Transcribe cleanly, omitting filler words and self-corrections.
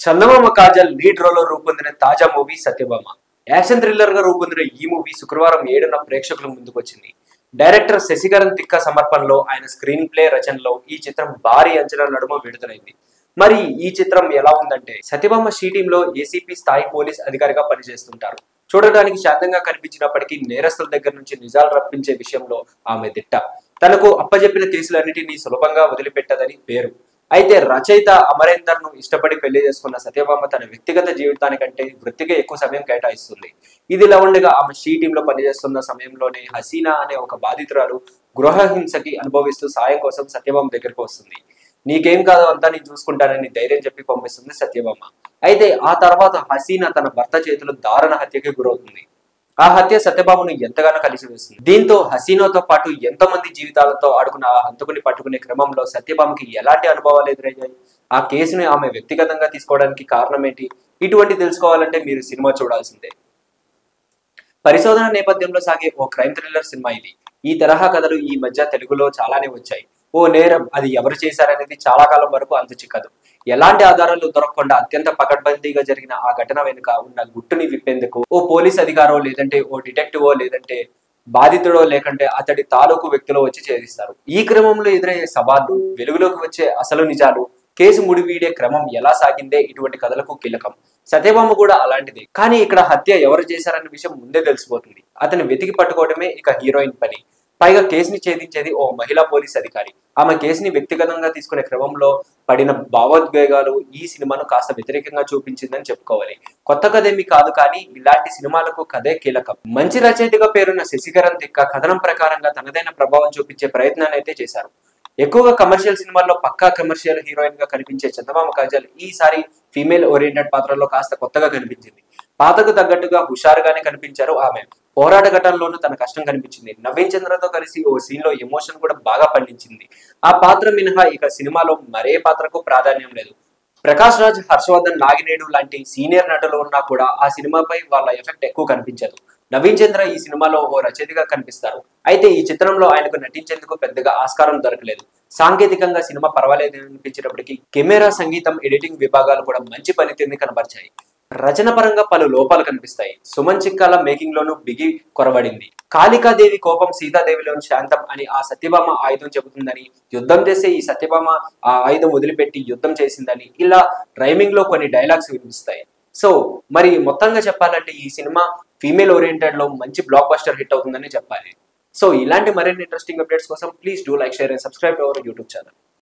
చందమామ Kajal lead role లో రూపొందిన తాజా మూవీ సత్యభామ. యాక్షన్ థ్రిల్లర్ గా రూపొందిన ఈ మూవీ శుక్రవారం 7న ప్రేక్షకుల ముందుకు వచ్చింది. డైరెక్టర్ శశికరణ్ తిక్క సమర్పణలో ఆయన స్క్రీన్ ప్లే రచనలో ఈ చిత్రం భారీ అంచనాల నడుమ విడుదలైంది. మరి ఈ చిత్రం ఎలా ఉందంటే, సత్యభామ షీ టీమ్ లో ఏసీపీ స్థాయి పోలీస్ అధికారిగా పనిచేస్తుంటారు. చూడడానికి శాంతంగా కనిపించినప్పటికీ నేరస్తుల దగ్గర నుంచి నిజాలు రప్పించే విషయంలో ఆమె దిట్ట. తనకు అప్పజెప్పిన కేసులన్నిటినీ సులభంగా వదిలిపెట్టదని పేరు. అయితే రచయిత అమరేందర్ ను ఇష్టపడి పెళ్లి చేసుకున్న సత్యభామ తన వ్యక్తిగత జీవితానికంటే వృత్తికి ఎక్కువ సమయం కేటాయిస్తుంది. ఇదిలా ఉండగా ఆమె షీ టీమ్ లో పనిచేస్తున్న సమయంలోనే హసీనా అనే ఒక బాధితురాలు గృహ హింసకి అనుభవిస్తూ సాయం కోసం సత్యభామ దగ్గరకు వస్తుంది. నీకేం కాదు, అంతా నేను చూసుకుంటానని ధైర్యం చెప్పి పంపిస్తుంది సత్యభామ. అయితే ఆ తర్వాత హసీనా తన భర్త చేతిలో దారుణ హత్యకి గురవుతుంది. ఆ హత్య సత్యభామను ఎంతగానో కలిసివేస్తుంది. దీంతో హసీనాతో పాటు ఎంతో మంది జీవితాలతో ఆడుకున్న ఆ హంతకుని పట్టుకునే క్రమంలో సత్యభామకి ఎలాంటి అనుభవాలు ఎదురయ్యాయి, ఆ కేసుని ఆమె వ్యక్తిగతంగా తీసుకోవడానికి కారణం ఏంటి, ఇటువంటి తెలుసుకోవాలంటే మీరు సినిమా చూడాల్సిందే. పరిశోధన నేపథ్యంలో సాగే ఓ క్రైమ్ థ్రిల్లర్ సినిమా ఇది. ఈ తరహా కథలు ఈ మధ్య తెలుగులో చాలానే వచ్చాయి. ఓ నేరం, అది ఎవరు చేశారనేది చాలా కాలం వరకు అంతు చిక్కదు. ఎలాంటి ఆధారాలు దొరకకుండా అత్యంత పకడ్బందీగా జరిగిన ఆ ఘటన వెనుక ఉన్న గుట్టుని విప్పేందుకు ఓ పోలీస్ అధికారో, లేదంటే ఓ డిటెక్టివో, లేదంటే బాధితుడో, లేకంటే అతడి తాలూకు వ్యక్తులు వచ్చి ఛేదిస్తారు. ఈ క్రమంలో ఎదురయ్యే సవాళ్లు, వెలుగులోకి వచ్చే అసలు నిజాలు, కేసు ముడివీడే క్రమం ఎలా సాగిందే ఇటువంటి కథలకు కీలకం. సత్యభామ కూడా అలాంటిదే. కానీ ఇక్కడ హత్య ఎవరు చేశారన్న విషయం ముందే తెలిసిపోతుంది. అతన్ని వెతికి పట్టుకోవడమే ఇక హీరోయిన్ పని. పైగా కేసుని ఛేదించేది ఓ మహిళా పోలీస్ అధికారి. ఆమె కేసుని వ్యక్తిగతంగా తీసుకునే క్రమంలో పడిన భావోద్వేగాలు ఈ సినిమాను కాస్త వ్యతిరేకంగా చూపించిందని చెప్పుకోవాలి. కొత్త కథేమి కాదు, కానీ ఇలాంటి సినిమాలకు కథే కీలకం. మంచి రచయితగా పేరున్న శశికరణ్ తిక్క కథనం ప్రకారంగా తనదైన ప్రభావం చూపించే ప్రయత్నాన్ని అయితే చేశారు. ఎక్కువగా కమర్షియల్ సినిమాల్లో పక్కా కమర్షియల్ హీరోయిన్ గా కనిపించే చందమామ కాజల్ ఈసారి ఫీమేల్ ఓరియంటెడ్ పాత్రలో కాస్త కొత్తగా కనిపించింది. పాతకు తగ్గట్టుగా హుషారుగానే కనిపించారు ఆమె. పోరాట ఘటనలోనూ తన కష్టం కనిపించింది. నవీన్ చంద్రతో కలిసి ఓ సీన్ లో ఎమోషన్ కూడా బాగా పండించింది. ఆ పాత్ర మినహా ఇక సినిమాలో మరే పాత్రకు ప్రాధాన్యం లేదు. ప్రకాష్ రాజ్, హర్షవర్ధన్, నాగినేడు లాంటి సీనియర్ నటులు ఉన్నా కూడా ఆ సినిమాపై వాళ్ళ ఎఫెక్ట్ ఎక్కువ కనిపించదు. నవీన్ చంద్ర ఈ సినిమాలో ఓ రచయితగా కనిపిస్తారు. అయితే ఈ చిత్రంలో ఆయనకు నటించేందుకు పెద్దగా ఆస్కారం దొరకలేదు. సాంకేతికంగా సినిమా పర్వాలేదు అనిపించినప్పటికీ కెమెరా, సంగీతం, ఎడిటింగ్ విభాగాలు కూడా మంచి పనితీరుని కనబరిచాయి. రచన పరంగా పలు లోపాలు కనిపిస్తాయి. సుమన్ చిక్కాల మేకింగ్ లోనూ బిగి కొరబడింది. కాళికాదేవి కోపం సీతాదేవిలోని శాంతం అని ఆ సత్యభామ ఆయుధం చెబుతుందని, యుద్ధం చేసే ఈ సత్యభామ ఆ ఆయుధం వదిలిపెట్టి యుద్ధం చేసిందని, ఇలా రైమింగ్ లో కొన్ని డైలాగ్స్ వినిపిస్తాయి. సో మరి మొత్తంగా చెప్పాలంటే ఈ సినిమా ఫీమేల్ ఓరియంటెడ్ లో మంచి బ్లాక్ బస్టర్ హిట్ అవుతుందని చెప్పాలి. సో ఇలాంటి మరిన్ని ఇంట్రెస్టింగ్ అప్డేట్స్ కోసం please do like, share and subscribe to our YouTube channel.